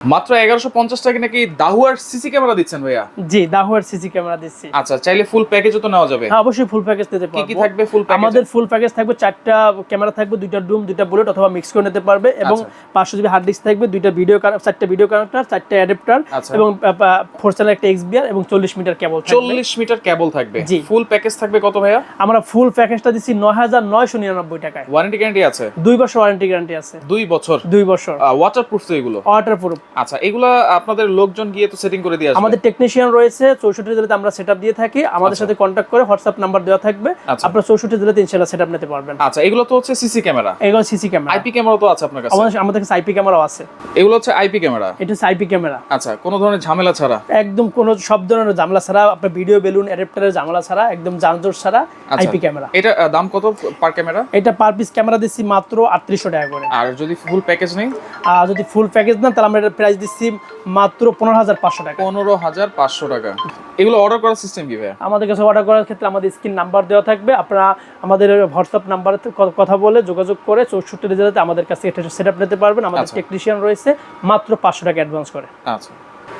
মাত্র 1150 টাকা নাকি দাহুয়ার সিসি ক্যামেরা দিচ্ছেন ভাইয়া? জি, দাহুয়ার সিসি ক্যামেরা দিচ্ছি। আচ্ছা, চাইলে ফুল প্যাকেজও তো নেওয়া যাবে? হ্যাঁ, অবশ্যই ফুল প্যাকেজ নিতে পারবো। কি থাকবে ফুল প্যাকেজে? আমাদের ফুল প্যাকেজ থাকবে 4টা ক্যামেরা থাকবে, 2টা ডুম, 2টা বুলেট অথবা মিক্স করে নিতে পারবে এবং 500 জিবি হার্ড ডিস্ক থাকবে, 4টা ভিডিও কানেক্টর, 4টা অ্যাডাপ্টার এবং 4 চ্যানেল একটা XBR এবং 40 মিটার কেবল থাকবে। 40 মিটার কেবল থাকবে। ফুল প্যাকেজ থাকবে কত ভাইয়া? আমরা ফুল প্যাকেজটা দিচ্ছি 9999 টাকায়। ওয়ারেন্টি গ্যারান্টি আছে? 2 বছর ওয়ারেন্টি গ্যারান্টি আছে। 2 বছর? 2 বছর। ওয়াটারপ্রুফ তো এগুলো? ওয়াটারপ্রুফ। আচ্ছা, এগুলা আপনাদের লোকজন গিয়ে তো সেটিং করে দিয়ে আসবে? আমাদের টেকনিশিয়ান রয়েছে 64 জেলাতে, আমরা সেটআপ দিয়ে থাকি। আমাদের সাথে কন্টাক্ট করে হোয়াটসঅ্যাপ নাম্বার দেওয়া থাকবে, আপনারা 64 জেলাতে ইনশাআল্লাহ সেটআপ নিতে পারবেন। আচ্ছা, এগুলো তো হচ্ছে সিসি ক্যামেরা? এগুলো সিসি ক্যামেরা। আইপি ক্যামেরা তো আছে আপনার কাছে? আমাদের কাছে আইপি ক্যামেরাও আছে। এগুলো হচ্ছে আইপি ক্যামেরা? এটা হচ্ছে আইপি ক্যামেরা। আচ্ছা, কোনো ধরনের ঝামেলা ছাড়া? একদম কোনো সব ধরনের ঝামেলা ছাড়া, আপনার ভিডিও বেলুন অ্যাডাপ্টারের ঝামেলা ছাড়া, একদম যানজট ছাড়া আইপি ক্যামেরা। এটা দাম কত পার ক্যামেরা? এটা পার পিস ক্যামেরা দিচ্ছি মাত্র 3800 টাকা করে। আর যদি ফুল প্যাকেজ নেই? আর যদি ফুল প্যাকেজ না, তাহলে আমরা এটার প্রাইস দিচ্ছি মাত্র 15500 টাকা। 15500 টাকা। এগুলো অর্ডার করার সিস্টেম কি ভাই? আমাদের কাছে অর্ডার করার ক্ষেত্রে আমাদের স্ক্রিন নাম্বার দেওয়া থাকবে, আপনারা আমাদের হোয়াটসঅ্যাপ নাম্বারে কথা বলে যোগাযোগ করে 64 জেলাতে আমাদের কাছে এটা সেটআপ নিতে পারবেন। আমাদের টেকনিশিয়ান রয়েছে, মাত্র 500 টাকা অ্যাডভান্স করে। আচ্ছা।